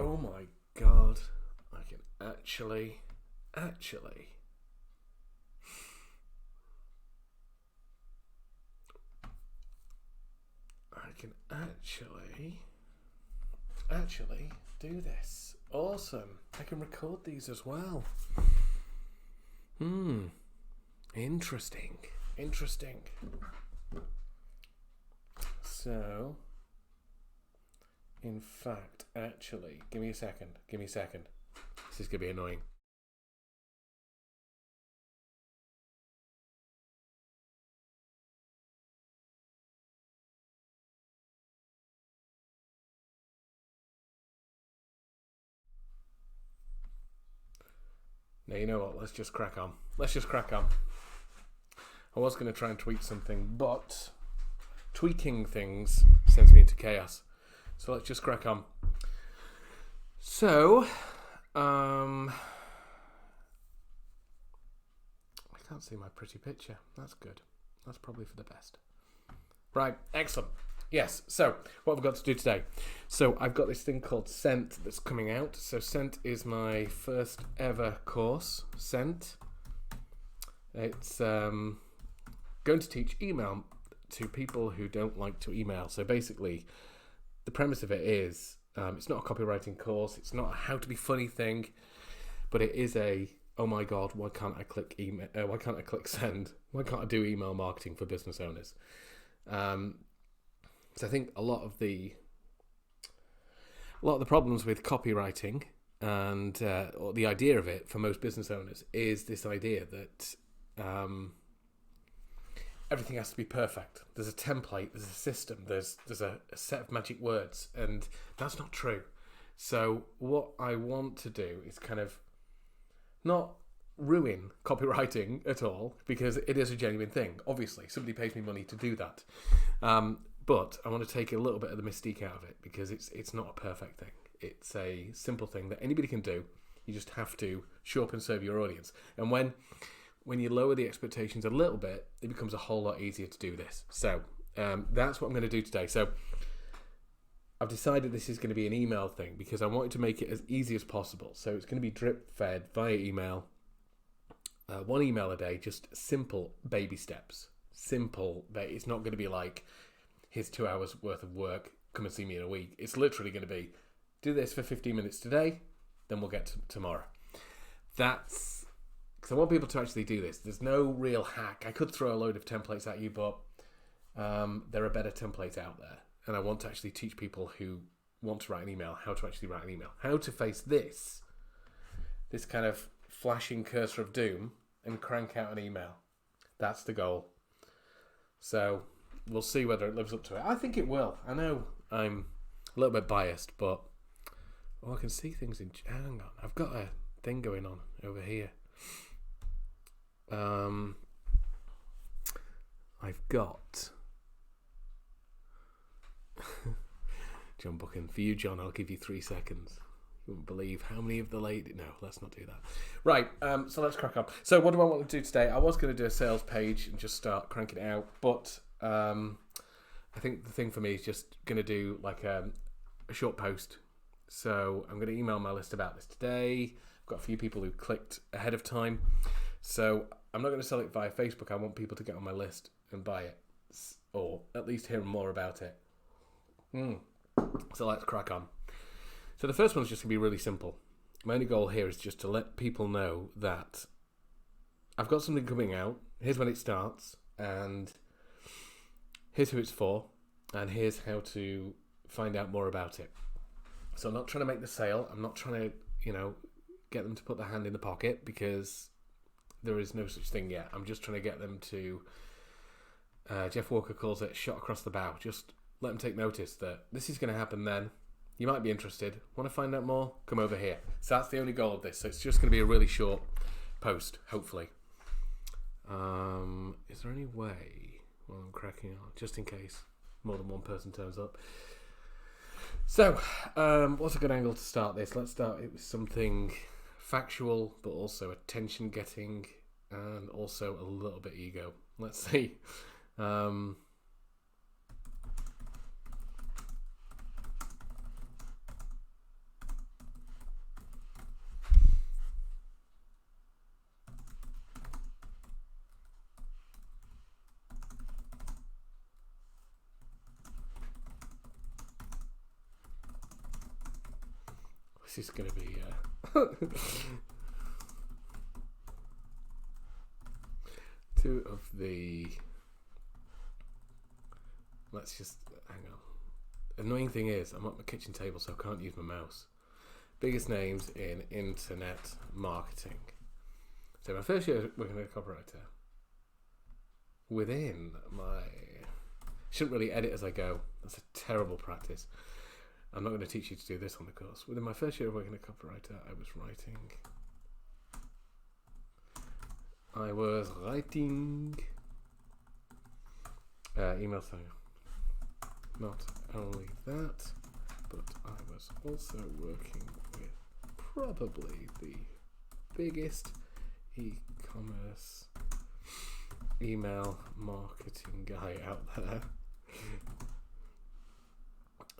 Oh my god. I can actually. I can actually do this. Awesome. I can record these as well. Interesting. So, in fact, actually, give me a second. This is going to be annoying. Now, you know what? Let's just crack on. I was going to try and tweak something, but tweaking things sends me into chaos. So let's just crack on. So, I can't see my pretty picture. That's good. That's probably for the best. Right, excellent. Yes, so what have we got to do today? So I've got this thing called Scent that's coming out. So Scent is my first ever course, Scent. It's going to teach email to people who don't like to email. So basically, the premise of it is, it's not a copywriting course, it's not a how to be funny thing, but it is a, oh my god, why can't I click email? Why can't I click send? Why can't I do email marketing for business owners? So I think a lot of the problems with copywriting and or the idea of it for most business owners is this idea that everything has to be perfect. There's a template, there's a system, there's a set of magic words, and that's not true. So what I want to do is kind of not ruin copywriting at all, because it is a genuine thing. Obviously, somebody pays me money to do that. But I want to take a little bit of the mystique out of it, because it's not a perfect thing. It's a simple thing that anybody can do. You just have to show up and serve your audience. And when you lower the expectations a little bit, it becomes a whole lot easier to do this. So that's what I'm going to do today. So I've decided this is going to be an email thing, because I wanted to make it as easy as possible. So it's going to be drip fed via email. One email a day, just simple baby steps. It's not going to be like, here's 2 hours worth of work, come and see me in a week. It's literally going to be, do this for 15 minutes today, then we'll get to tomorrow. That's because I want people to actually do this. There's no real hack. I could throw a load of templates at you, but there are better templates out there. And I want to actually teach people who want to write an email how to actually write an email. How to face this kind of flashing cursor of doom and crank out an email. That's the goal. So we'll see whether it lives up to it. I think it will. I know I'm a little bit biased, but I can see things in... Hang on. I've got a thing going on over here. I've got... John Buchan. For you, John, I'll give you 3 seconds. You wouldn't believe how many of the ladies... No, let's not do that. Right, so let's crack on. So what do I want to do today? I was going to do a sales page and just start cranking it out, but I think the thing for me is just going to do like a short post. So I'm going to email my list about this today. I've got a few people who clicked ahead of time. So I'm not going to sell it via Facebook. I want people to get on my list and buy it, or at least hear more about it. So let's crack on. So the first one's just going to be really simple. My only goal here is just to let people know that I've got something coming out. Here's when it starts, and here's who it's for, and here's how to find out more about it. So I'm not trying to make the sale. I'm not trying to, get them to put their hand in the pocket, because there is no such thing yet. I'm just trying to get them to, Jeff Walker calls it shot across the bow. Just let them take notice that this is going to happen then. You might be interested. Want to find out more? Come over here. So that's the only goal of this. So it's just going to be a really short post, hopefully. Is there any way, while I'm cracking on, just in case more than one person turns up? So, what's a good angle to start this? Let's start it with something factual, but also attention-getting, and also a little bit ego. Let's see. This is going to be two of the. Let's just hang on. Annoying thing is, I'm at my kitchen table, so I can't use my mouse. Biggest names in internet marketing. So my first year working as a copywriter. Within my, shouldn't really edit as I go. That's a terrible practice. I'm not going to teach you to do this on the course. Within my first year of working as a copywriter, I was writing email song. Not only that, but I was also working with probably the biggest e-commerce email marketing guy out there.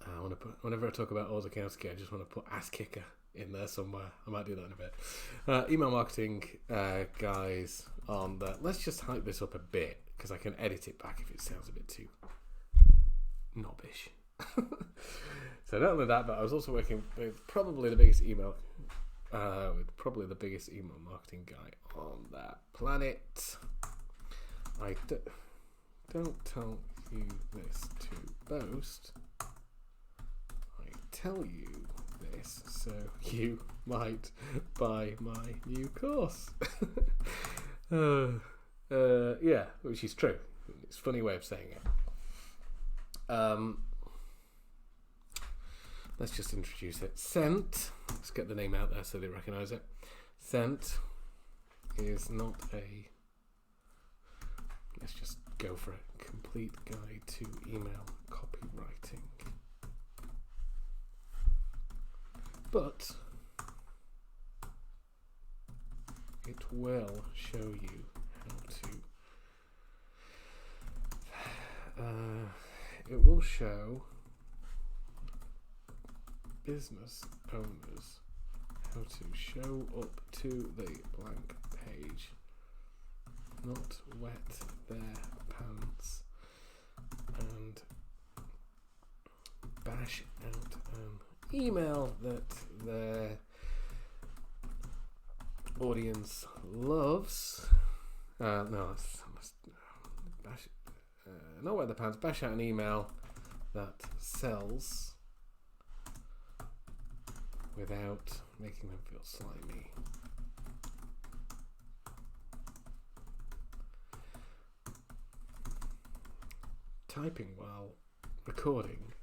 I want to put, whenever I talk about Orzechowski, I just want to put ass kicker in there somewhere. I might do that in a bit. Email marketing guys on that. Let's just hype this up a bit because I can edit it back if it sounds a bit too knobbish. So not only that, but I was also working with probably the biggest email marketing guy on that planet. I don't tell you this to boast. I tell you this so you might buy my new course. Yeah, which is true. It's a funny way of saying it. Let's just introduce it. Scent. Let's get the name out there so they recognise it. Scent is not a. Let's just go for it. Complete guide to email copywriting. But it will show you how to. It will show business owners how to show up to the blank page, not wet their pants, and bash out an email that their audience loves. No, bash. Not wet their pants. Bash out an email that sells without making them feel slimy. Typing while recording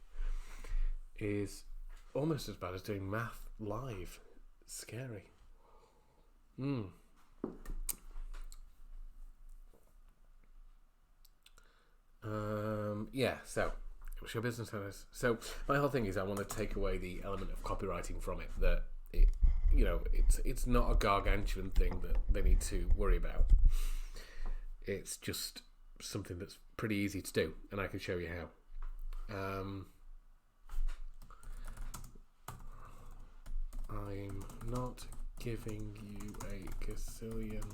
is almost as bad as doing math live. It's scary. Yeah, so show business owners. So my whole thing is I want to take away the element of copywriting from it. That it, it's not a gargantuan thing that they need to worry about. It's just something that's pretty easy to do, and I can show you how. I'm not giving you a gazillion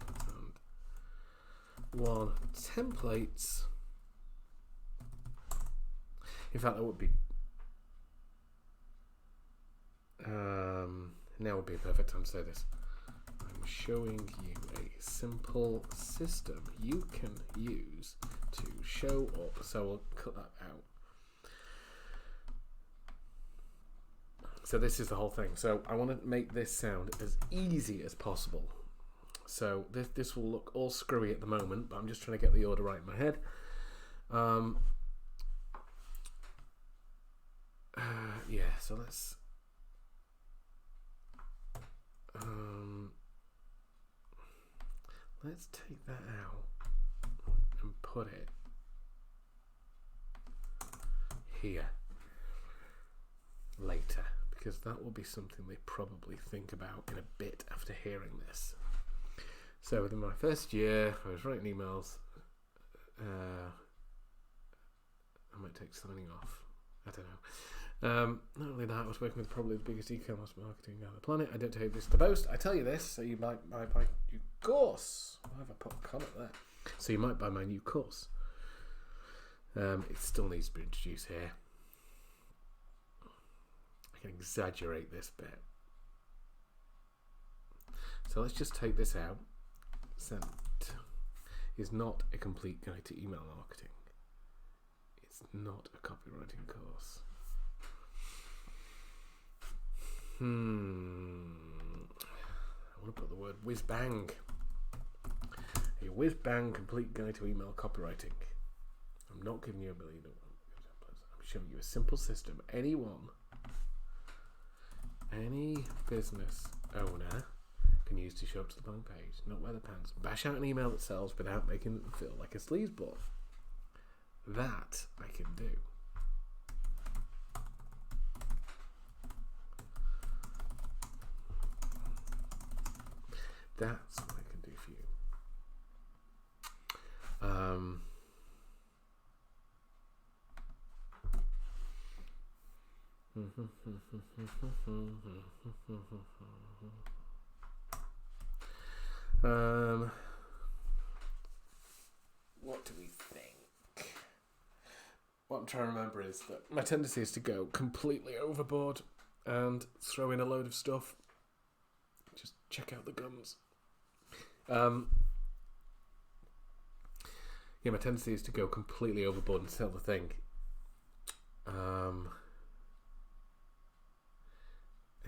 and one templates. In fact, that would be now would be a perfect time to say this. I'm showing you a simple system you can use to show up. So we'll cut that out. So this is the whole thing. So I want to make this sound as easy as possible. So this will look all screwy at the moment, but I'm just trying to get the order right in my head. Yeah, so let's take that out and put it here later, because that will be something they probably think about in a bit after hearing this. So within my first year, I was writing emails. I might take signing off. I don't know. Not only that, I was working with probably the biggest e-commerce marketing guy on the planet. I don't tell you this to boast. I tell you this so you might buy my new course. Why have I put a comment there? So you might buy my new course. It still needs to be introduced here. I can exaggerate this bit. So let's just take this out. Sent is not a complete guide to email marketing. It's not a copywriting course. I want to put the word whiz bang. A whiz bang complete guide to email copywriting. I'm not giving you a million examples. I'm showing you a simple system. Any business owner can use to show up to the blank page, not wear the pants. Bash out an email that sells without making it feel like a sleazeball. That I can do. That's what I can do for you. What do we think? What I'm trying to remember is that my tendency is to go completely overboard and throw in a load of stuff. Just check out the guns. My tendency is to go completely overboard and sell the thing.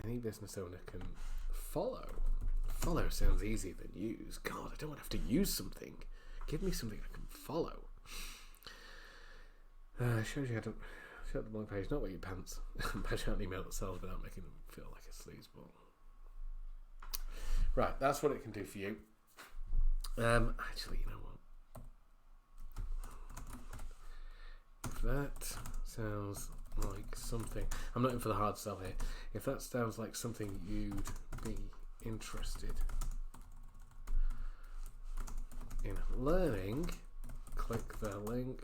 Any business owner can follow. Follow sounds easier than use. God, I don't want to have to use something. Give me something I can follow. Shows you how to show up the blank page, not wear your pants. Bash out an email that sells without making them feel like a sleazeball. Right, that's what it can do for you. Actually, you know what? If that sounds like something... I'm not in for the hard sell here. If that sounds like something you'd be interested in learning, click the link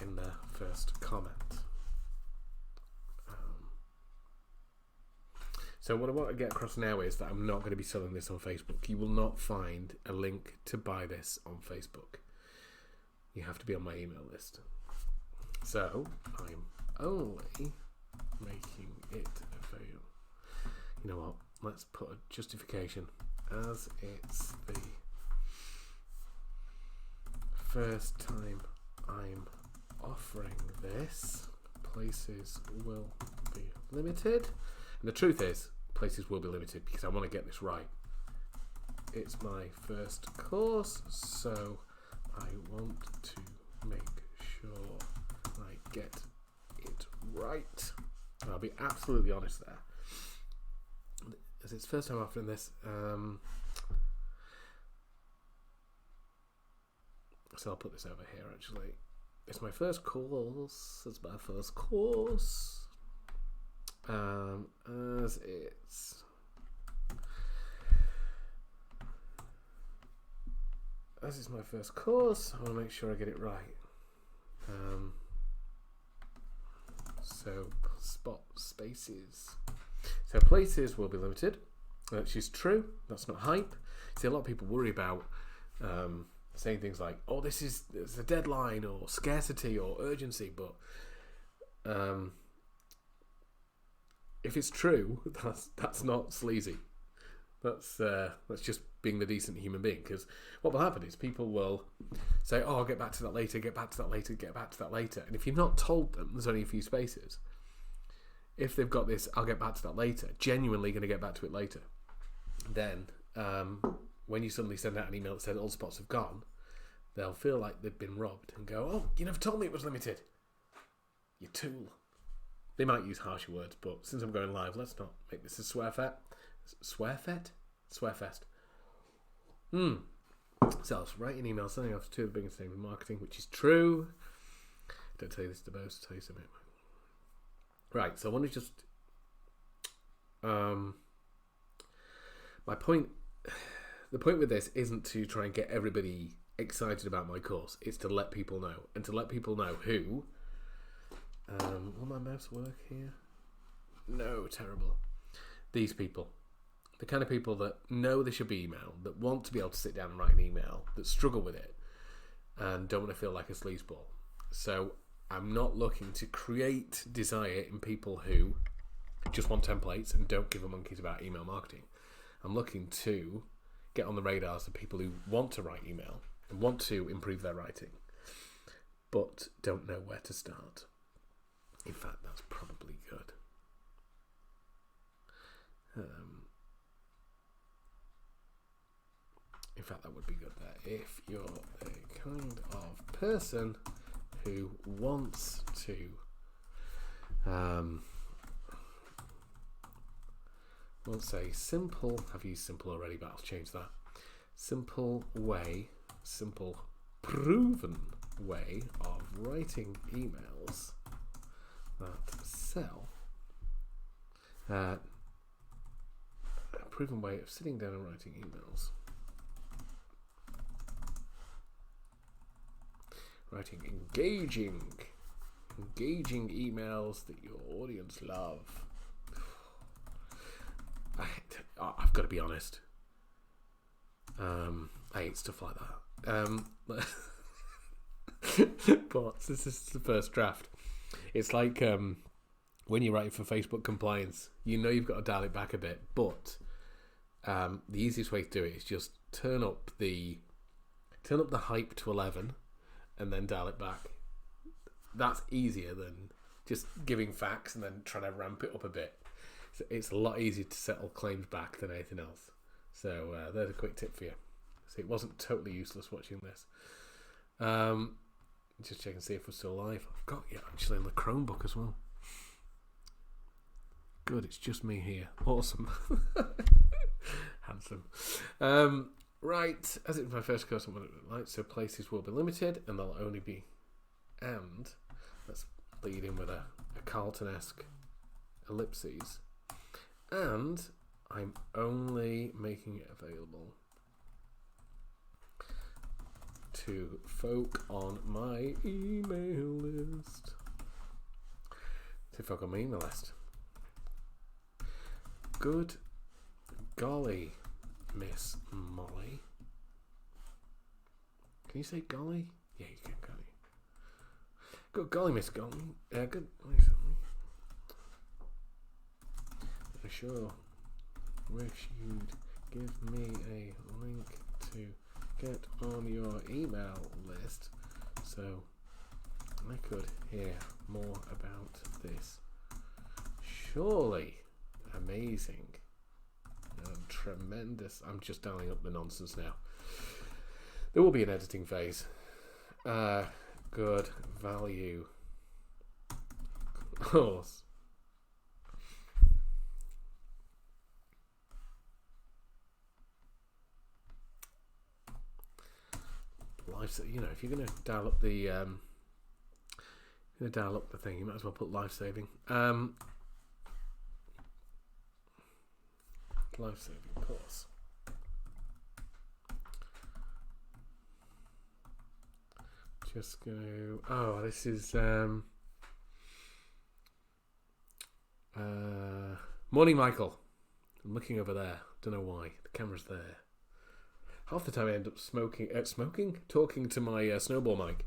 in the first comment. So what I want to get across now is that I'm not going to be selling this on Facebook. You will not find a link to buy this on Facebook. You have to be on my email list. So I'm only making it available. You know what? Let's put a justification. As it's the first time I'm offering this, places will be limited. And the truth is, places will be limited because I want to get this right. It's my first course, so I want to make sure I get it right. And I'll be absolutely honest there. As it's first time offering this, so I'll put this over here actually. It's my first course. It's my first course. As it's my first course, I want to make sure I get it right. So spot spaces. So places will be limited, which is true. That's not hype. See, a lot of people worry about saying things like, "Oh, there's a deadline," or scarcity, or urgency. But if it's true, that's not sleazy. That's just being the decent human being. Because what will happen is people will say, "Oh, I'll get back to that later. Get back to that later. Get back to that later." And if you've not told them, there's only a few spaces. If they've got this, "I'll get back to that later," genuinely going to get back to it later, then when you suddenly send out an email that says all spots have gone, they'll feel like they've been robbed and go, "Oh, you never told me it was limited. You tool." They might use harsher words, but since I'm going live, let's not make this a swearfest. Swearfest. So I was writing an email sending off to two of the biggest names in marketing, which is true. Don't tell you this to boast, tell you something. Right, so I want to just the point with this isn't to try and get everybody excited about my course. It's to let people know, and to let people know who. Will my mouse work here? No, terrible. These people, the kind of people that know they should be emailed, that want to be able to sit down and write an email, that struggle with it, and don't want to feel like a sleazeball. So I'm not looking to create desire in people who just want templates and don't give a monkeys about email marketing. I'm looking to get on the radars of people who want to write email and want to improve their writing, but don't know where to start. In fact, that's probably good. In fact, that would be good there. If you're the kind of person who wants to we'll say simple, I've used simple already, but I'll change that. Simple proven way of writing emails that sell. A proven way of sitting down and writing emails. Writing engaging emails that your audience love. I've got to be honest. I hate stuff like that. But this is the first draft. It's like when you're writing for Facebook compliance, you know you've got to dial it back a bit, but the easiest way to do it is just turn up the hype to 11 and then dial it back. That's easier than just giving facts and then trying to ramp it up a bit. So it's a lot easier to settle claims back than anything else. So there's a quick tip for you. So it wasn't totally useless watching this. Just check and see if we're still live. I've got you actually in the Chromebook as well. Good, it's just me here. Awesome. Handsome. Right, as it's my first course, I'm going to like, so places will be limited and they'll only be, and let's lead in with a Carlton-esque ellipses, and I'm only making it available to folk on my email list. Good golly, Miss Molly. Can you say golly? Yeah, you can, can't you? Good golly, Miss Golly. Good. I sure wish you'd give me a link to get on your email list so I could hear more about this. Surely amazing and tremendous. I'm just dialing up the nonsense now. There will be an editing phase. Good value course. You know, if you're going to dial up the thing, you might as well put life saving. Life saving course. Just go. Oh, this is morning, Michael. I'm looking over there. Don't know why. The camera's there. Half the time I end up talking to my snowball mic.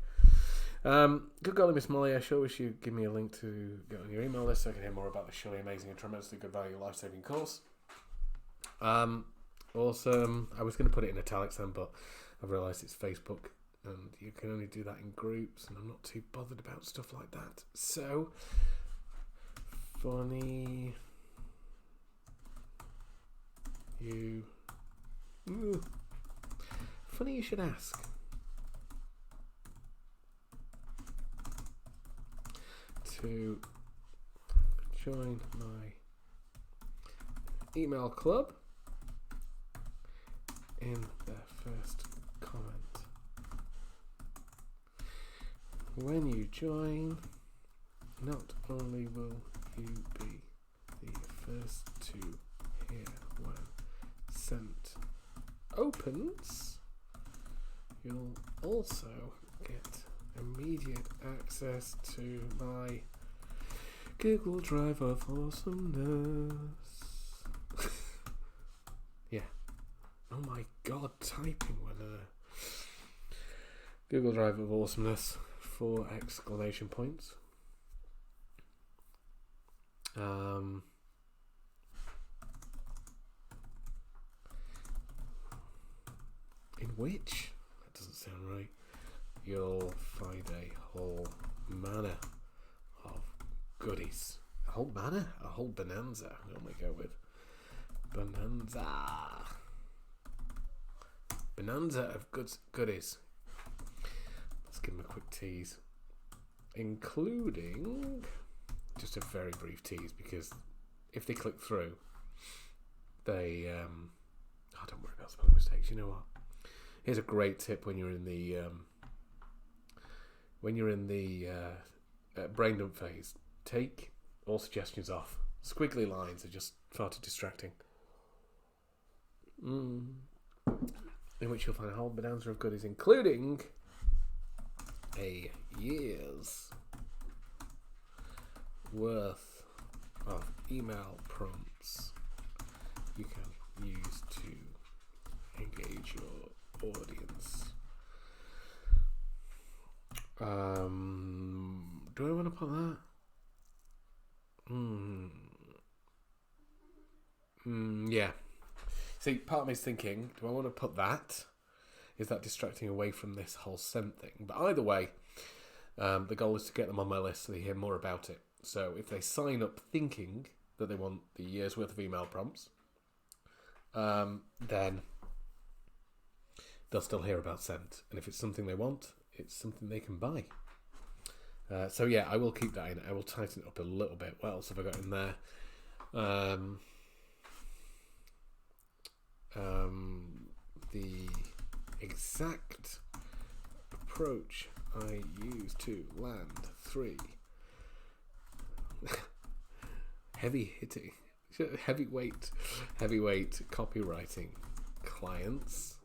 Good golly, Miss Molly, I sure wish you'd give me a link to get on your email list so I can hear more about the surely amazing and tremendously good value life-saving course. Awesome. I was going to put it in italics then, but I've realised it's Facebook and you can only do that in groups, and I'm not too bothered about stuff like that. So, funny you should ask. To join my email club in the first comment. When you join, not only will you be the first to hear when sent opens, you'll also get immediate access to my Google Drive of awesomeness. Yeah. Oh my god, typing when Google Drive of awesomeness, 4 exclamation points. In which, that doesn't sound right, you'll find a whole manner of goodies. A whole manner? A whole bonanza. I normally go with bonanza. Bonanza of goodies. Let's give them a quick tease. Including, just a very brief tease, because if they click through, they, don't worry about spelling mistakes. You know what? Here's a great tip when you're in the brain dump phase. Take all suggestions off. Squiggly lines are just far too distracting. In which you'll find a whole bonanza of goodies, including a year's worth of email prompts you can use to engage your audience. Do I want to put that? Yeah. See, part of me is thinking, do I want to put that? Is that distracting away from this whole scent thing? But either way, the goal is to get them on my list so they hear more about it. So if they sign up thinking that they want the year's worth of email prompts, then they'll still hear about scent. And if it's something they want, it's something they can buy. So yeah, I will keep that in. I will tighten it up a little bit. What else have I got in there? The exact approach I use to land 3 heavyweight copywriting clients.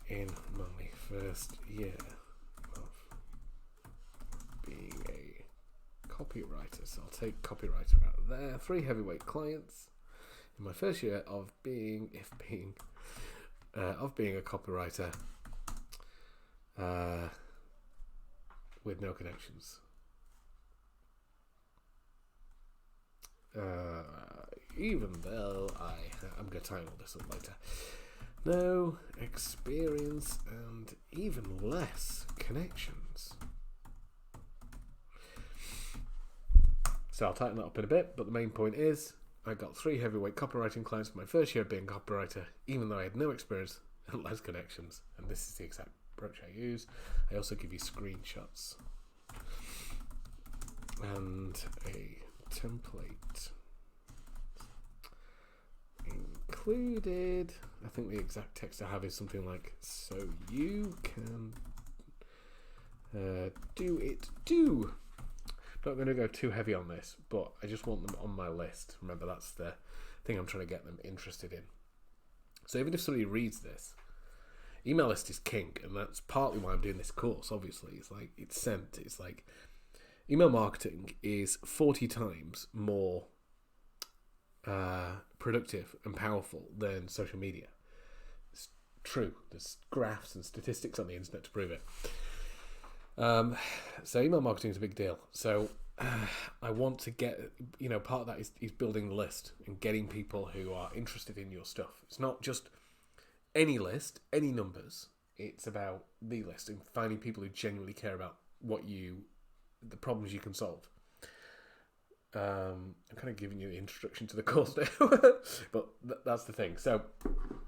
In my first year of being a copywriter, so I'll take copywriter out of there. 3 heavyweight clients in my first year of being a copywriter, with no connections. Even though I'm going to title this up later. No experience and even less connections. So I'll tighten that up in a bit, but the main point is I got 3 heavyweight copywriting clients for my first year of being a copywriter, even though I had no experience and less connections. And this is the exact approach I use. I also give you screenshots and a template included. I think the exact text I have is something like, so you can do it too. Not going to go too heavy on this, but I just want them on my list. Remember, that's the thing I'm trying to get them interested in. So even if somebody reads this, email list is king, and that's partly why I'm doing this course. Obviously, it's sent. It's like email marketing is 40 times more productive and powerful than social media. It's true. There's graphs and statistics on the internet to prove it. So email marketing is a big deal. So I want to get, part of that is building the list and getting people who are interested in your stuff. It's not just any list, any numbers. It's about the list and finding people who genuinely care about the problems you can solve. I'm kind of giving you the introduction to the course now, but that's the thing. So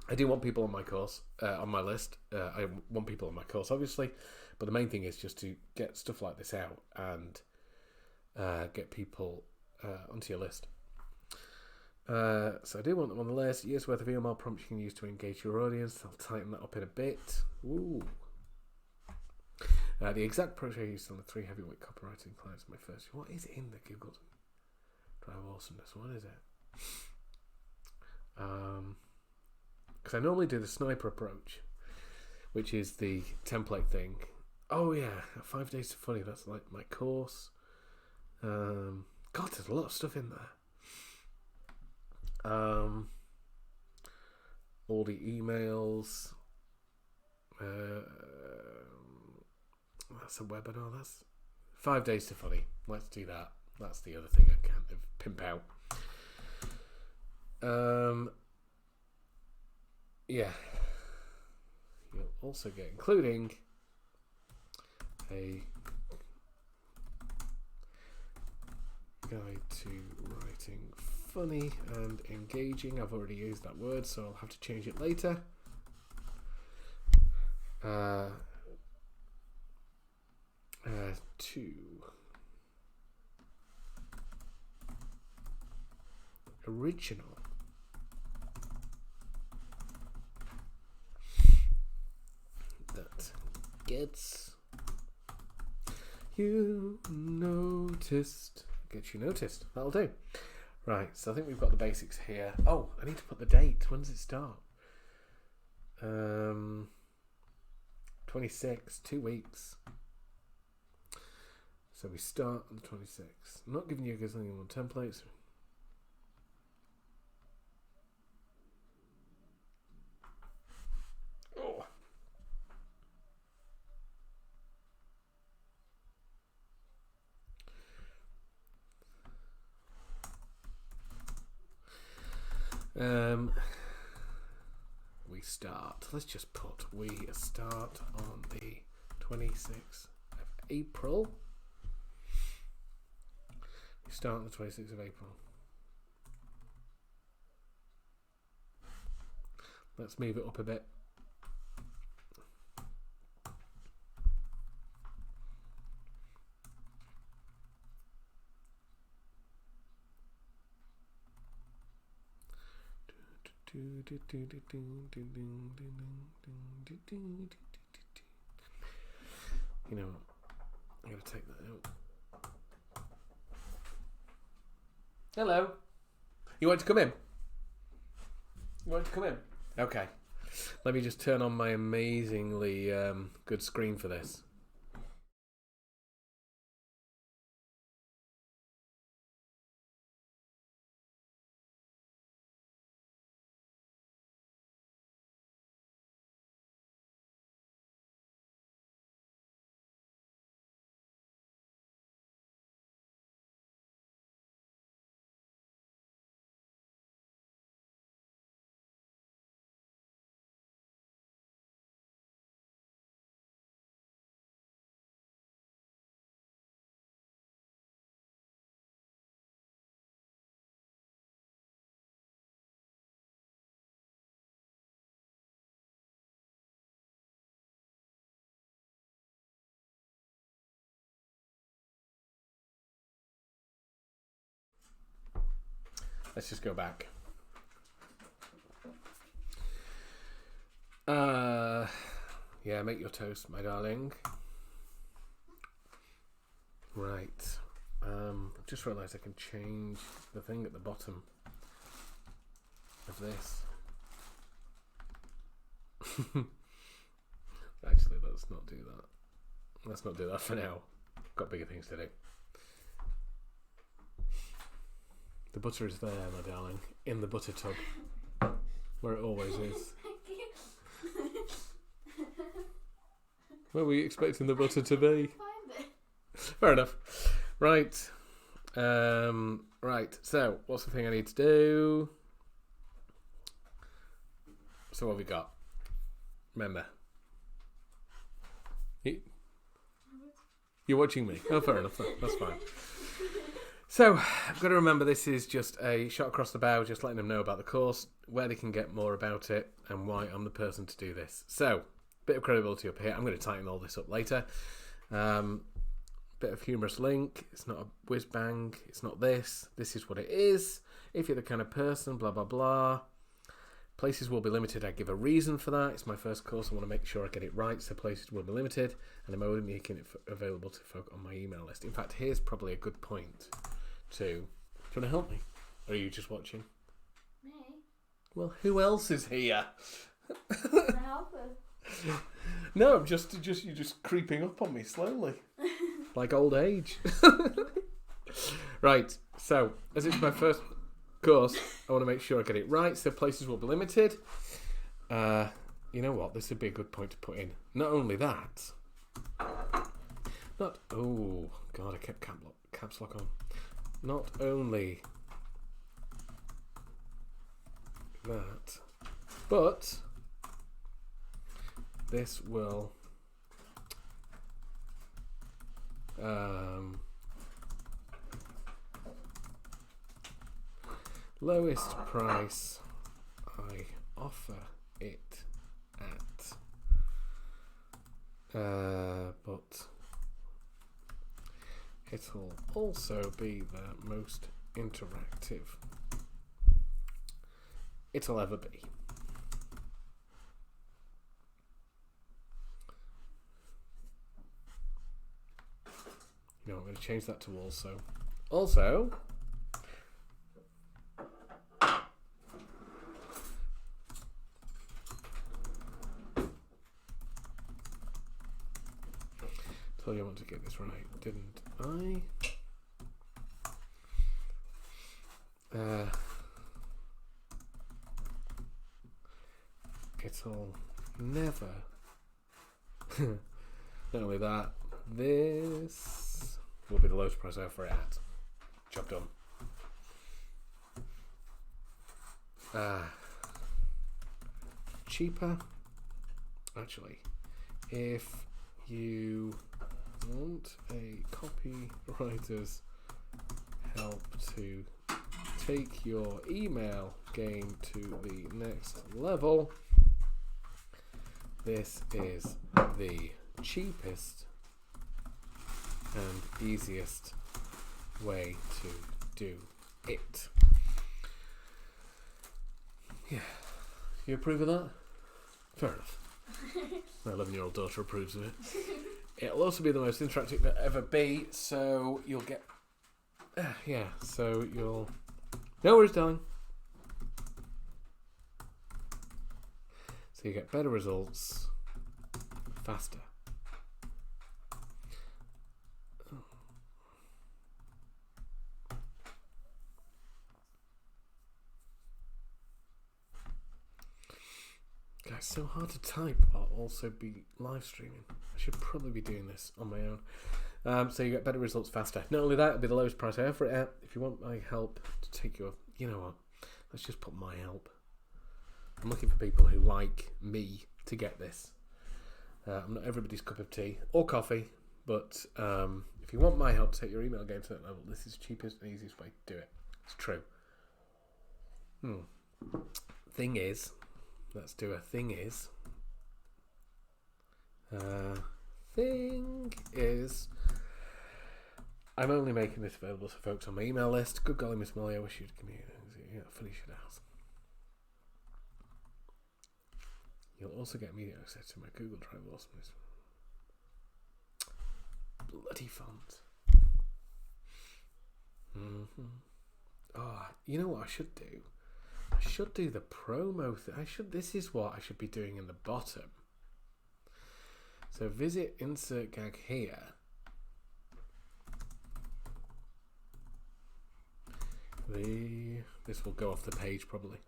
I do want people on my course, on my list. I want people on my course, obviously, but the main thing is just to get stuff like this out and get people onto your list. So I do want them on the list. Years worth of email prompts you can use to engage your audience. I'll tighten that up in a bit. Ooh. The exact approach I used on the 3 heavyweight copywriting clients in my first. What is in the Google Drive Awesomeness? What is it? Because I normally do the sniper approach, which is the template thing. Oh yeah, 5 Days to Funny. That's like my course. God, there's a lot of stuff in there. All the emails. That's a webinar. That's 5 Days to Funny. Let's do that. That's the other thing I kind of pimp out. Yeah. You'll also get, including a guide to writing funny and engaging. I've already used that word, so I'll have to change it later. To original that gets you noticed. Gets you noticed. That'll do. Right, so I think we've got the basics here. Oh, I need to put the date. When does it start? 26, 2 weeks. So we start on the 26th. I'm not giving you guys any more templates. Oh. We start. Let's just put we start on the 26th of April. We start on the 26th of April. Let's move it up a bit. You know what? I'm going to take that out. Hello. You want to come in? You want to come in? Okay. Let me just turn on my amazingly good screen for this. Let's just go back. Yeah, make your toast, my darling. Right. I've just realised I can change the thing at the bottom of this. Actually, let's not do that. Let's not do that for now. Got bigger things to do. The butter is there, my darling, in the butter tub, where it always is. Where were you expecting the butter to be? Fair enough. Right. Right. So, what's the thing I need to do? So, what have we got? Remember. You're watching me. Oh, fair enough. That's fine. So, I've got to remember this is just a shot across the bow, just letting them know about the course, where they can get more about it, and why I'm the person to do this. So, bit of credibility up here. I'm going to tighten all this up later. Bit of humorous link. It's not a whiz bang. It's not this. This is what it is. If you're the kind of person, blah, blah, blah. Places will be limited. I give a reason for that. It's my first course. I want to make sure I get it right. So places will be limited. And I'm only making it available to folk on my email list. In fact, here's probably a good point to... Do you want to help me? Or are you just watching? Me? Well, who else is here? The helper. No, I'm just you're just creeping up on me slowly. Like old age. Right, so as it's my first course, I want to make sure I get it right, so places will be limited. You know what, this would be a good point to put in. Not only that, oh god, I kept caps lock on. Not only that. But this will lowest price I offer it at, but it'll also be the most interactive it'll ever be. You know, I'm going to change that to also. Also, told you I want to get this right, didn't I? It'll never. Not only that, this will be the lowest price I offer it at. Job done. Cheaper. Actually, if you want a copywriter's help to take your email game to the next level, this is the cheapest and easiest way to do it. Yeah. You approve of that? Fair enough. My 11-year-old daughter approves of it. It'll also be the most interactive it'll ever be, so you'll get... yeah, so you'll... No worries, darling. So you get better results faster. Guys, so hard to type while also be live streaming. I should probably be doing this on my own. So you get better results faster. Not only that, it'll be the lowest price I offer it at. If you want my help to take your... You know what? Let's just put my help. I'm looking for people who like me to get this. I'm not everybody's cup of tea or coffee, but if you want my help to take your email game to that level, this is the cheapest and easiest way to do it. It's true. Thing is, let's do a thing is. Thing is, I'm only making this available to folks on my email list. Good golly, Miss Molly, I wish you'd give me Felicia House. You'll also get immediate access to my Google Drive awesomeness. Bloody font. Oh, you know what I should do? I should do the promo thing. This is what I should be doing in the bottom. So visit insert gag here. This will go off the page probably.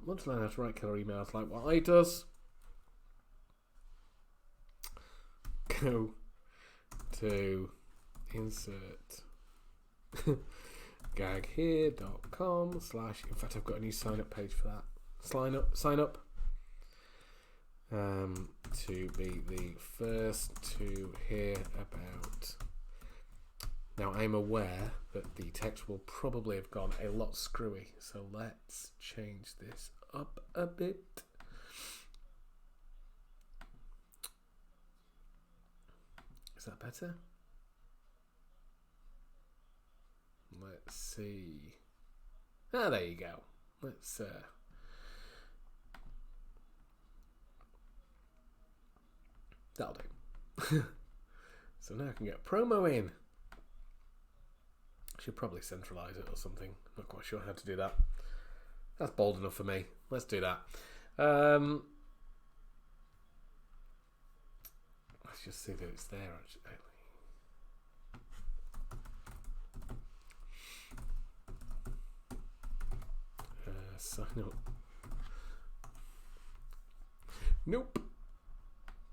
Want to learn how to write killer emails like what I does? Go to insert gaghere.com/ in fact I've got a new sign up page for that. Sign up to be the first to hear about. Now I'm aware that the text will probably have gone a lot screwy, so let's change this up a bit. Is that better? Let's see. There you go. Let's that'll do. So now I can get promo in. Should probably centralize it or something. Not quite sure how to do that. That's bold enough for me. Let's do that. Let's just see that it's there actually. sign up. Nope.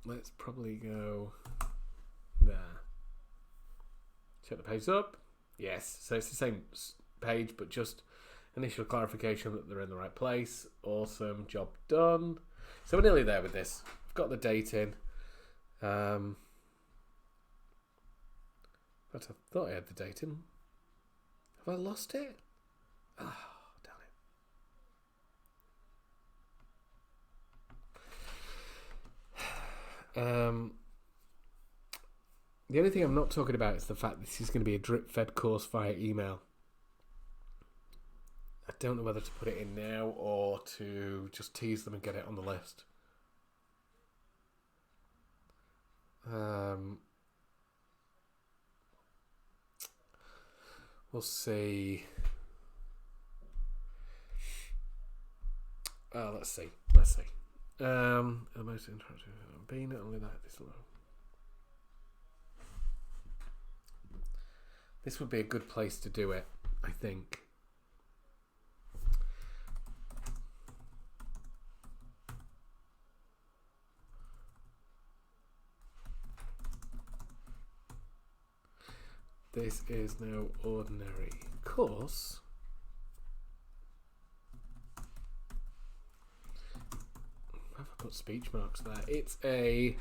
Let's probably go there. Check the page up. Yes, so it's the same page, but just initial clarification that they're in the right place. Awesome, job done. So we're nearly there with this. I've got the date in. In fact, I thought I had the date in. Have I lost it? Oh, damn it. The only thing I'm not talking about is the fact this is going to be a drip-fed course via email. I don't know whether to put it in now or to just tease them and get it on the list. We'll see. Let's see. The most interactive being not only that this would be a good place to do it, I think. This is no ordinary course. Have I put speech marks there? It's a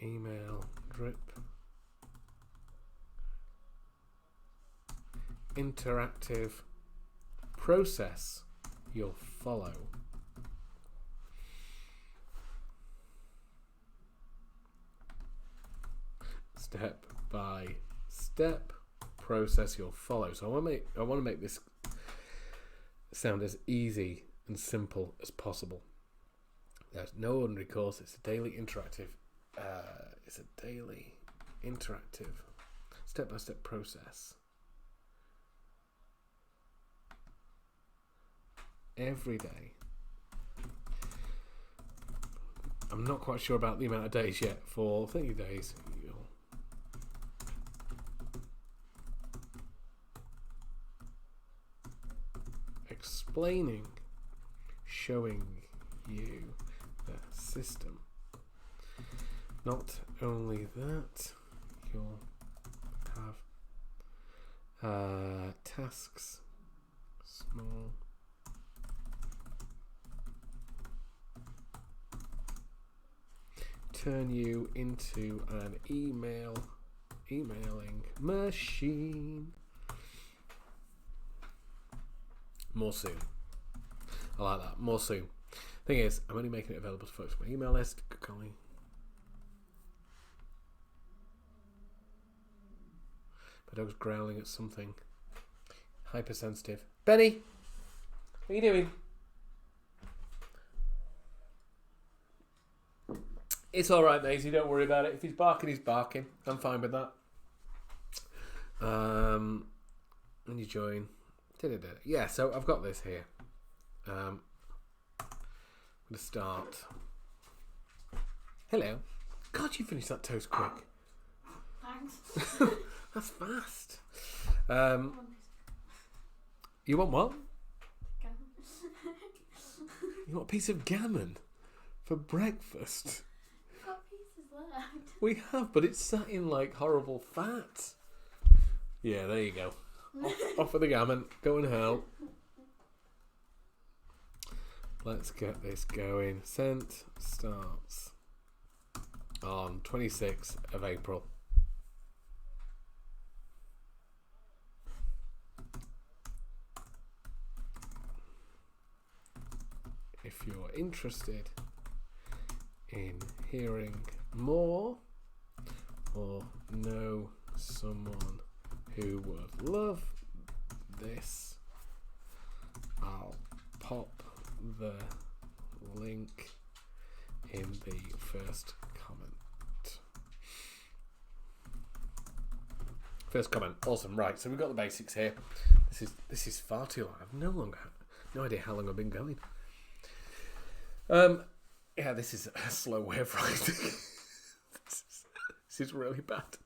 email drip interactive process you'll follow. Step by step process you'll follow. So I want to make this sound as easy and simple as possible. There's no ordinary course. It's a daily interactive. Step-by-step process. Every day. I'm not quite sure about the amount of days yet. For 30 days, you'll explaining, showing you the system. Not only that, you'll have tasks, small. Turn you into an emailing machine. More soon. I like that. More soon. Thing is, I'm only making it available to folks on my email list. Good calling. My dog's growling at something. Hypersensitive. Benny! What are you doing? It's alright, Maisie, don't worry about it. If he's barking, he's barking. I'm fine with that. When you join. Yeah, so I've got this here. I'm going to start. Hello. God, you finished that toast quick. Thanks. That's fast. You want what? You want a piece of gammon for breakfast? What piece is that? We have, but it's sat in like horrible fat. Yeah, there you go. Off with the gammon. Go and hell. Let's get this going. Sent starts on 26th of April. If you're interested in hearing more or know someone who would love this, I'll pop the link in the first comment. First comment. Awesome. Right, so we've got the basics here. This is far too long. I've no idea how long I've been going. Yeah, this is a slow way of writing. This is really bad.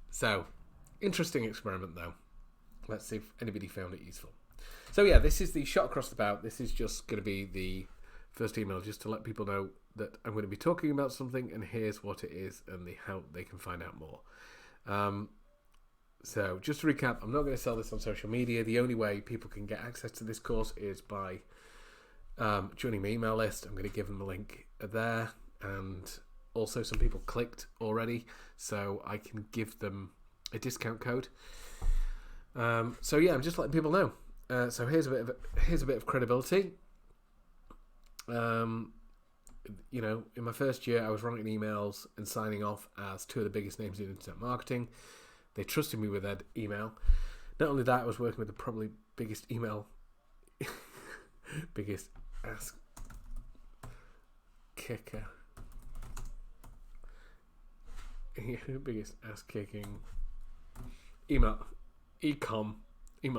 So, interesting experiment though. Let's see if anybody found it useful. So yeah, this is the shot across the bow. This is just going to be the first email just to let people know that I'm going to be talking about something and here's what it is and how they can find out more. So just to recap, I'm not going to sell this on social media. The only way people can get access to this course is by joining my email list. I'm going to give them a link there, and also some people clicked already, so I can give them a discount code. So yeah, I'm just letting people know. So here's a bit of credibility. In my first year, I was writing emails and signing off as two of the biggest names in internet marketing. They trusted me with that email. Not only that, I was working with the probably biggest biggest ass kicker, biggest ass kicking email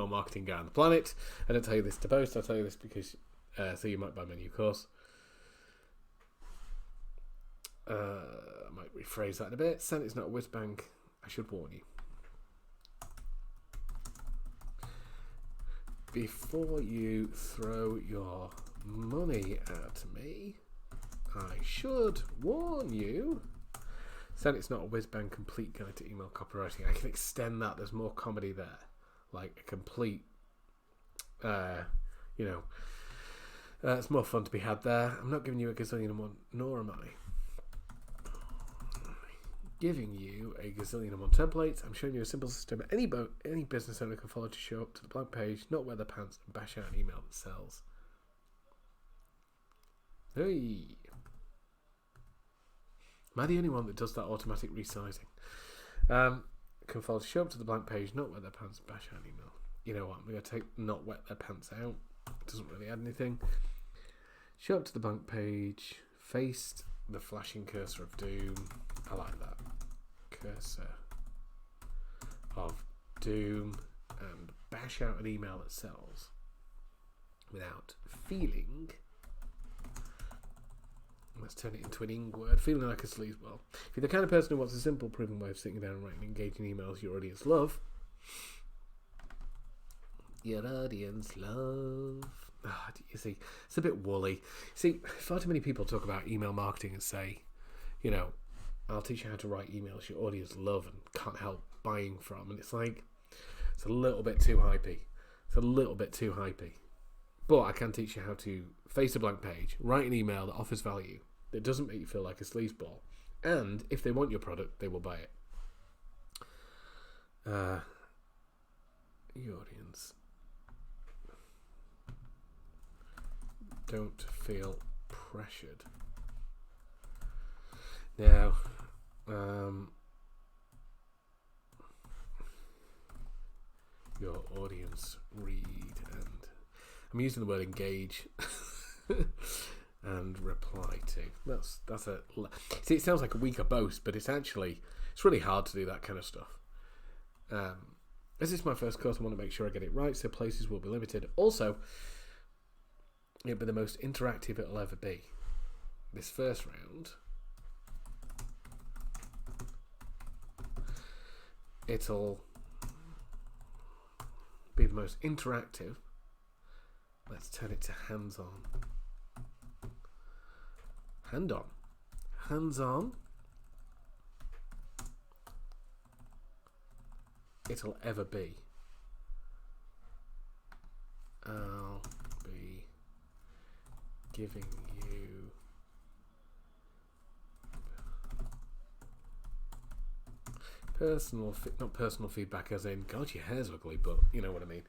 marketing guy on the planet. I don't tell you this to boast. I'll tell you this because so you might buy my new course. I might rephrase that in a bit. Senate is not a whiz bang. I should warn you. Before you throw your money at me, I should warn you. Sente's not a whiz-bang complete guide to email copywriting. I can extend that. There's more comedy there. Like a complete, it's more fun to be had there. I'm not giving you a gazillion and one, nor am I giving you a gazillion and one templates. I'm showing you a simple system any business owner can follow to show up to the blank page, not wear their pants, and bash out an email that sells. Hey. Am I the only one that does that automatic resizing? Can follow to show up to the blank page, not wear their pants, and bash out an email. You know what? I'm going to take not wet their pants out. It doesn't really add anything. Show up to the blank page, faced the flashing cursor of doom. I like that. Cursor of doom, and bash out an email that sells without feeling. Let's turn it into an ing word. Feeling like a sleazeball. If you're the kind of person who wants a simple, proven way of sitting down and writing engaging emails your audience love. Your audience love. You see, it's a bit woolly. See, far too many people talk about email marketing and say, I'll teach you how to write emails your audience love and can't help buying from. And it's like, it's a little bit too hypey. But I can teach you how to face a blank page, write an email that offers value, that doesn't make you feel like a sleazeball. And if they want your product, they will buy it. Your audience don't feel pressured. Now, your audience read, and I'm using the word engage and reply to. That's a. See, it sounds like a weaker boast, but it's really hard to do that kind of stuff. As this is my first course, I want to make sure I get it right, so places will be limited. Also, it'll be the most interactive it'll ever be. This first round, it'll be the most interactive. Let's turn it to hands-on. Hands-on. It'll ever be. I'll be giving you not personal feedback as in, God, your hair's ugly, but you know what I mean.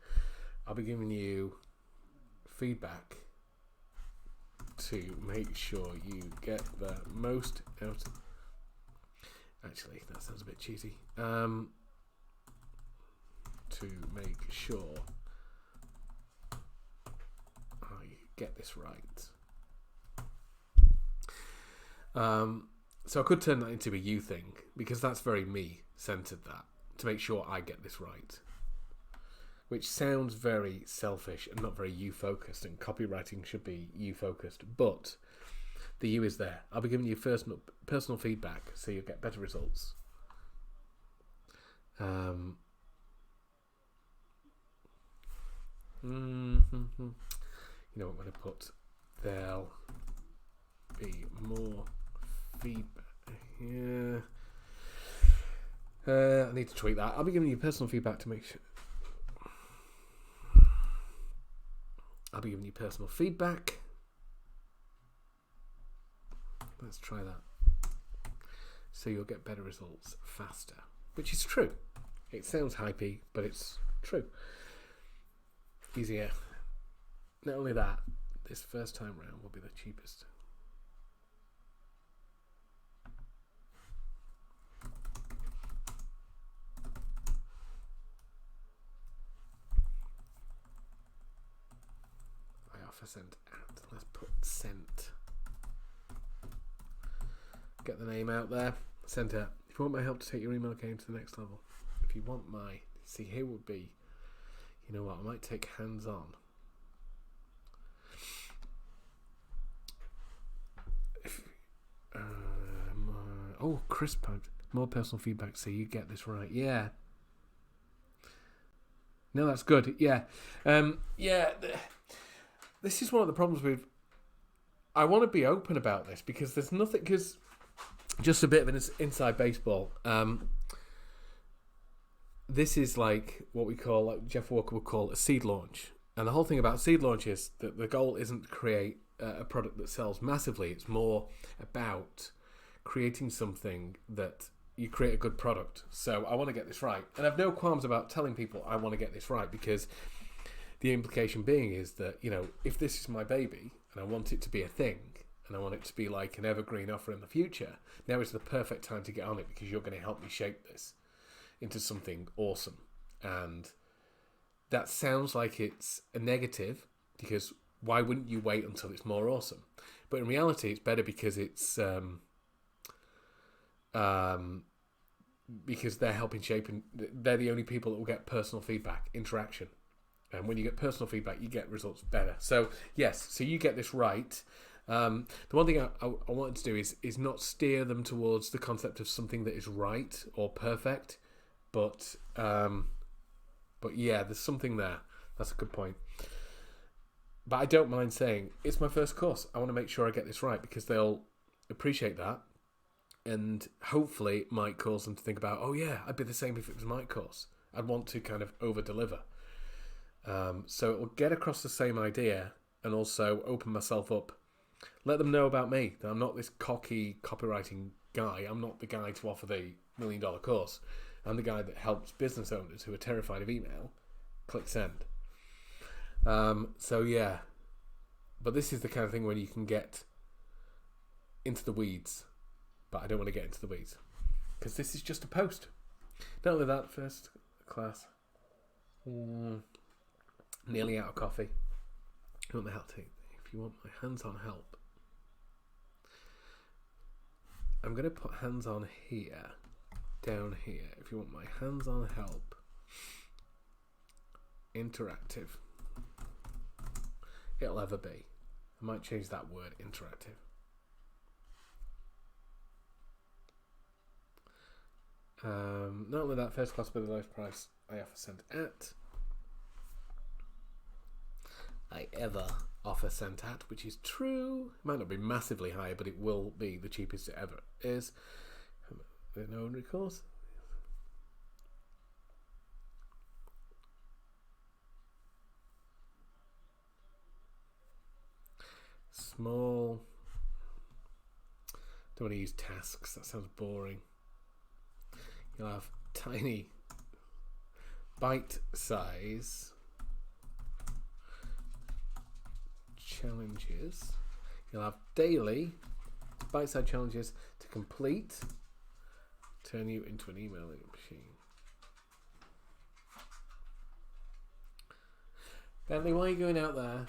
I'll be giving you feedback to make sure you get the most out. Actually, that sounds a bit cheesy. To make sure I get this right. So I could turn that into a you thing, because that's very me-centered, that. To make sure I get this right. Which sounds very selfish and not very you-focused, and copywriting should be you-focused. But the you is there. I'll be giving you personal feedback, so you'll get better results. You know what I'm going to put? There'll be more feedback. Yeah. I need to tweak that. I'll be giving you personal feedback to make sure. I'll be giving you personal feedback. Let's try that. So you'll get better results faster. Which is true. It sounds hypey, but it's true. Easier. Not only that, this first time round will be the cheapest. I offer sent at. Let's put sent. Get the name out there. Sent out. If you want my help to take your email game to the next level, if you want my, see here would be, you know what, I might take hands-on. Oh, Chris, more personal feedback, so you get this right. Yeah. No, that's good. Yeah. This is one of the problems with, I want to be open about this because there's nothing, because just a bit of an inside baseball. This is like what we call, like Jeff Walker would call a seed launch. And the whole thing about seed launch is that the goal isn't to create a product that sells massively. It's more about creating something that you create a good product. So I want to get this right. And I've no qualms about telling people I want to get this right, because the implication being is that, you know, if this is my baby and I want it to be a thing and I want it to be like an evergreen offer in the future, now is the perfect time to get on it, because you're going to help me shape this into something awesome. And that sounds like it's a negative, because why wouldn't you wait until it's more awesome? But in reality, it's better because it's because they're helping shape, and they're the only people that will get personal feedback, interaction. And when you get personal feedback, you get results better. So yes, so you get this right. The one thing I wanted to do is not steer them towards the concept of something that is right or perfect, but yeah, there's something there. That's a good point. But I don't mind saying it's my first course. I want to make sure I get this right, because they'll appreciate that, and hopefully it might cause them to think about, oh yeah, I'd be the same if it was my course. I'd want to kind of over deliver. So it will get across the same idea and also open myself up. Let them know about me, that I'm not this cocky copywriting guy. I'm not the guy to offer the $1 million course. I'm the guy that helps business owners who are terrified of email click send. So yeah, but this is the kind of thing where you can get into the weeds, but I don't want to get into the weeds because this is just a post. Not only that, first class, nearly out of coffee. You want the help team? If you want my hands-on help, I'm going to put hands-on here, down here. If you want my hands-on help, interactive, it'll ever be. I might change that word, interactive. Not only that, first class with the lowest price I offer sent at. I ever offer sent at, which is true. It might not be massively high, but it will be the cheapest it ever is. There's no recourse. Small. Don't want to use tasks. That sounds boring. You'll have tiny bite size challenges. You'll have daily bite size challenges to complete. Turn you into an emailing machine. Bentley, why are you going out there?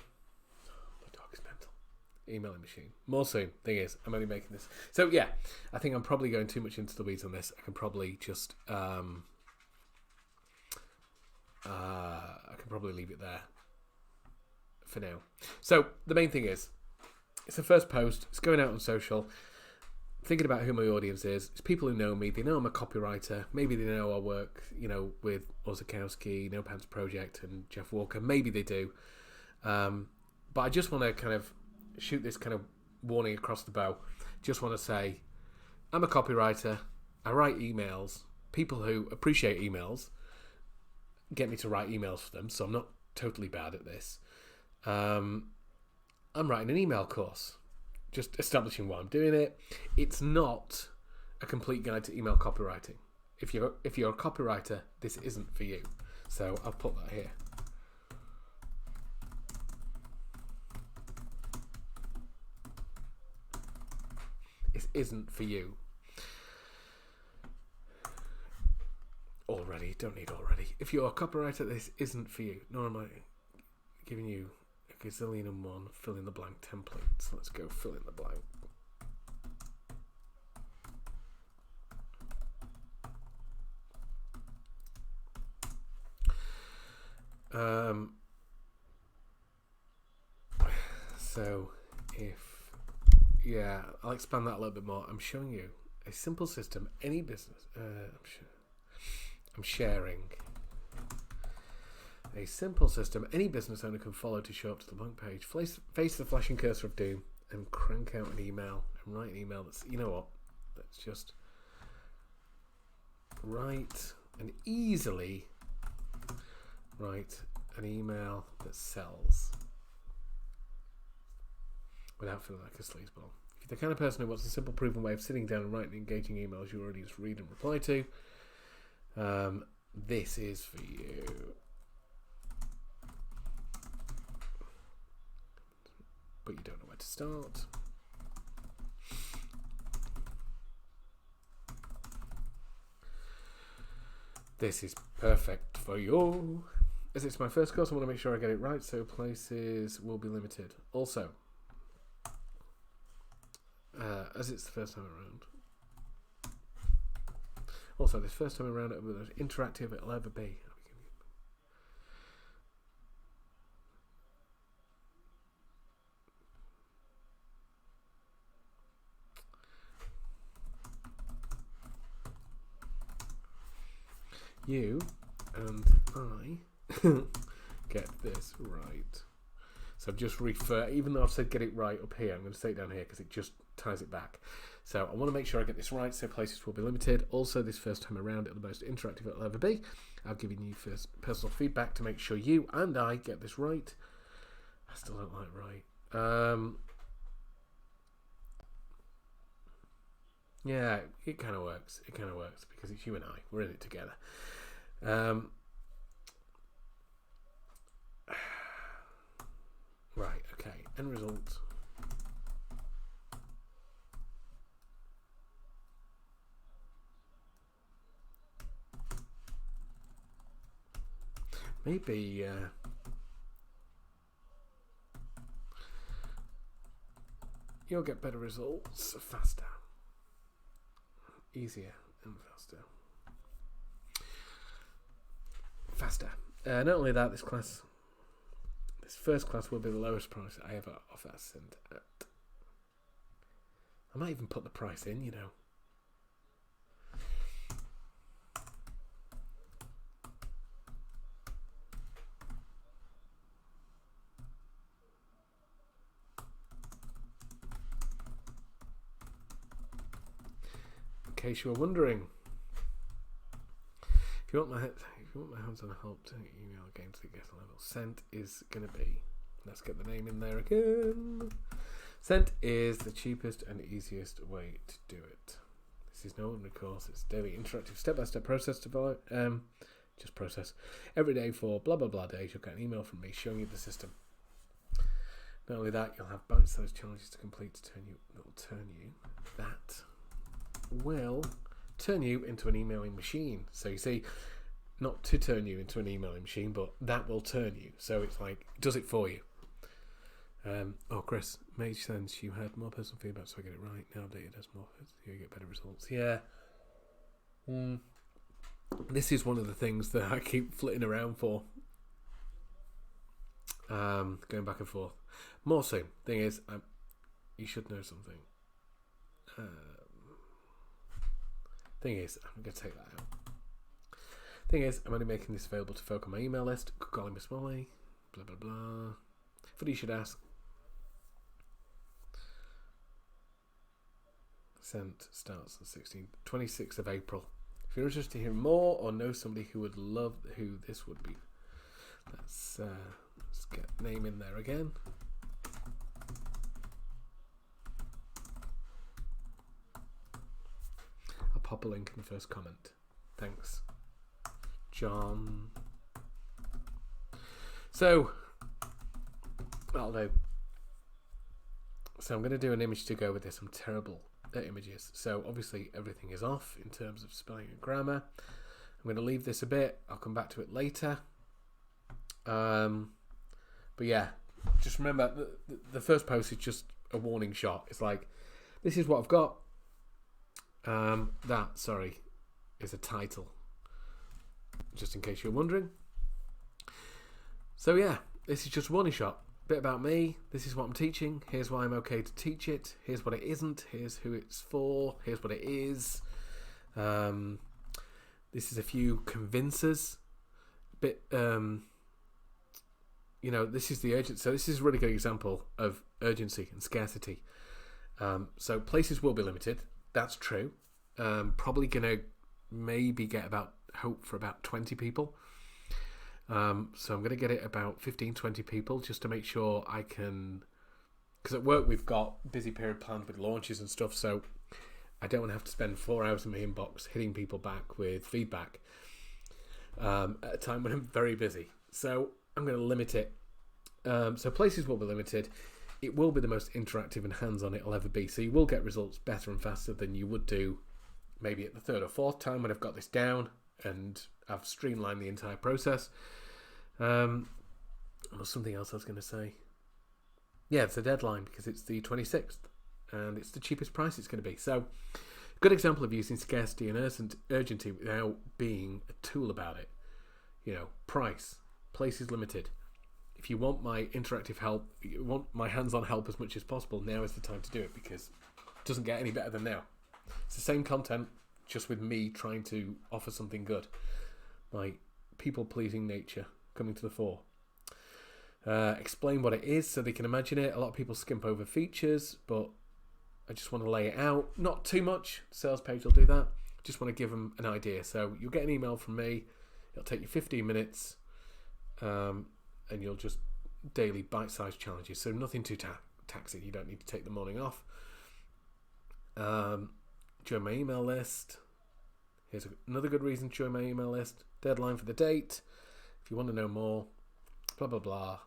Emailing machine. More soon. Thing is, I'm only making this. So yeah, I think I'm probably going too much into the weeds on this. I can probably just I can probably leave it there for now. So the main thing is, it's the first post. It's going out on social. thinking about who my audience is. It's people who know me. They know I'm a copywriter. Maybe they know I work, with Ozakowski, No Pants Project, and Jeff Walker. Maybe they do. But I just want to kind of shoot this kind of warning across the bow. Just want to say, I'm a copywriter. I write emails. People who appreciate emails get me to write emails for them, so I'm not totally bad at this. I'm writing an email course, just establishing why I'm doing it. It's not a complete guide to email copywriting. If you're a copywriter, this isn't for you. So I'll put that here. This isn't for you. Don't need already. If you're a copywriter, this isn't for you. Nor am I giving you a gazillion and one fill in the blank templates. Let's go fill in the blank. So I'll expand that a little bit more. I'm showing you a simple system. Any business, I'm sharing a simple system any business owner can follow to show up to the blank page, face the flashing cursor of doom, and crank out an email and write an email that's, let's just easily write an email that sells without feeling like a sleazeball. If you're the kind of person who wants a simple, proven way of sitting down and writing engaging emails you already just read and reply to, this is for you. But you don't know where to start. This is perfect for you. As it's my first course, I want to make sure I get it right, so places will be limited. Also, as it's the first time around. Also, this first time around, it'll be as interactive it'll ever be. You and I get this right. So I've just even though I've said get it right up here, I'm going to say it down here because it just ties it back. So I want to make sure I get this right, so places will be limited. Also, this first time around, it'll be the most interactive it'll ever be. I've given you first personal feedback to make sure you and I get this right. I still don't like right. Yeah, it kind of works. It kind of works because it's you and I. We're in it together. Right, okay. End result. Maybe you'll get better results faster, easier and faster. Not only that, this first class will be the lowest price I ever offer Ascend at. I might even put the price in, In case you were wondering. If you want my hands-on help to email games to get a level, Scent is going to be, let's get the name in there again. Scent is the cheapest and easiest way to do it. This is no ordinary course. It's daily interactive step-by-step process to just process. Every day for blah blah blah days, you'll get an email from me showing you the system. Not only that, you'll have bite-sized challenges to complete that will turn you into an emailing machine. So you see, not to turn you into an emailing machine, but that will turn you. So it's like, it does it for you. Chris, made sense. You had more personal feedback, so I get it right. Now updated as more, so you get better results. Yeah. This is one of the things that I keep flitting around for. Going back and forth. More soon. Thing is, you should know something. Thing is, I'm going to take that out. Thing is, I'm only making this available to folk on my email list. Golly Miss Molly, blah blah blah. Funny you should ask. Sent starts on 26th of April. If you're interested to hear more or know somebody who would love who this would be, let's get name in there again. I'll pop a link in the first comment. Thanks, John. So, that'll do. So I'm going to do an image to go with this. I'm terrible at images. So obviously everything is off in terms of spelling and grammar. I'm going to leave this a bit. I'll come back to it later. But yeah, just remember the first post is just a warning shot. It's like, this is what I've got. That, sorry, is a title. Just in case you're wondering. So yeah, this is just a warning shot. Bit about me. This is what I'm teaching. Here's why I'm okay to teach it. Here's what it isn't. Here's who it's for. Here's what it is. This is a few convincers. Bit, this is the urgency. So this is a really good example of urgency and scarcity. So places will be limited. That's true. Probably gonna maybe get hope for about 20 people. So I'm going to get it about 15, 20 people just to make sure I can, because at work we've got busy period planned with launches and stuff, so I don't want to have to spend 4 hours in my inbox hitting people back with feedback at a time when I'm very busy. So I'm going to limit it. So places will be limited. It will be the most interactive and hands-on it'll ever be. So you will get results better and faster than you would do maybe at the third or fourth time when I've got this down and I've streamlined the entire process. There was something else I was going to say. Yeah, it's a deadline because it's the 26th and it's the cheapest price it's going to be. So, good example of using scarcity and urgency without being a tool about it. Price, place is limited. If you want my interactive help, you want my hands-on help as much as possible, now is the time to do it because it doesn't get any better than now. It's the same content, just with me trying to offer something good. My people-pleasing nature coming to the fore. Explain what it is so they can imagine it. A lot of people skimp over features, but I just want to lay it out. Not too much. The sales page will do that. Just want to give them an idea. So you'll get an email from me. It'll take you 15 minutes. And you'll just daily bite-sized challenges. So nothing too taxing. You don't need to take the morning off. Join my email list. Here's another good reason to join my email list. Deadline for the date. If you want to know more, blah, blah, blah.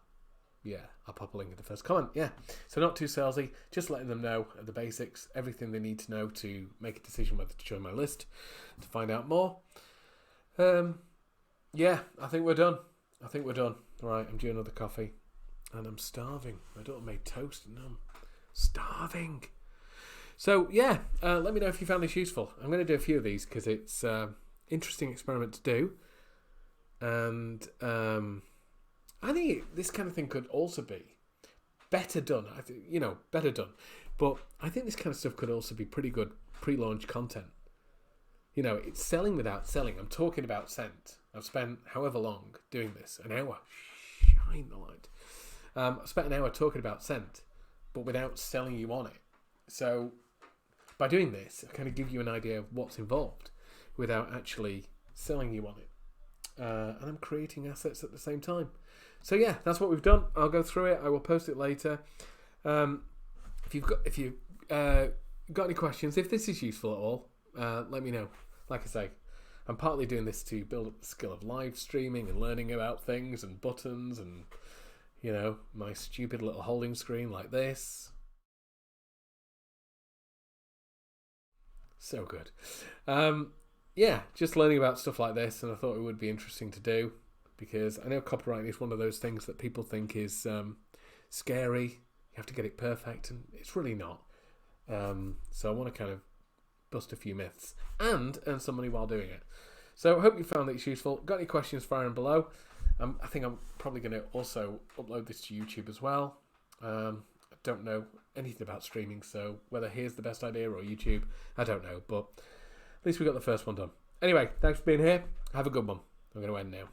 Yeah, I'll pop a link in the first comment. Yeah, so not too salesy. Just letting them know the basics, everything they need to know to make a decision whether to join my list, to find out more. Yeah, I think we're done. All right, I'm due another coffee. And I'm starving. My daughter made toast and I'm starving. So, yeah, let me know if you found this useful. I'm going to do a few of these because it's an interesting experiment to do. And I think this kind of thing could also be better done. Better done. But I think this kind of stuff could also be pretty good pre-launch content. It's selling without selling. I'm talking about scent. I've spent however long doing this, an hour. Shine the light. I've spent an hour talking about scent, but without selling you on it. So by doing this, I kind of give you an idea of what's involved without actually selling you on it. And I'm creating assets at the same time. So yeah, that's what we've done. I'll go through it. I will post it later. If you've got any questions, if this is useful at all, let me know. Like I say, I'm partly doing this to build up the skill of live streaming and learning about things and buttons and my stupid little holding screen like this. So good. Yeah, just learning about stuff like this, and I thought it would be interesting to do because I know copywriting is one of those things that people think is scary. You have to get it perfect, and it's really not. So I want to kind of bust a few myths and earn some money while doing it. So I hope you found it useful. Got any questions, fire them below. I think I'm probably going to also upload this to YouTube as well. I don't know anything about streaming, so whether here's the best idea or YouTube, I don't know, but least we got the first one done. Anyway, thanks for being here. Have a good one. I'm going to end now.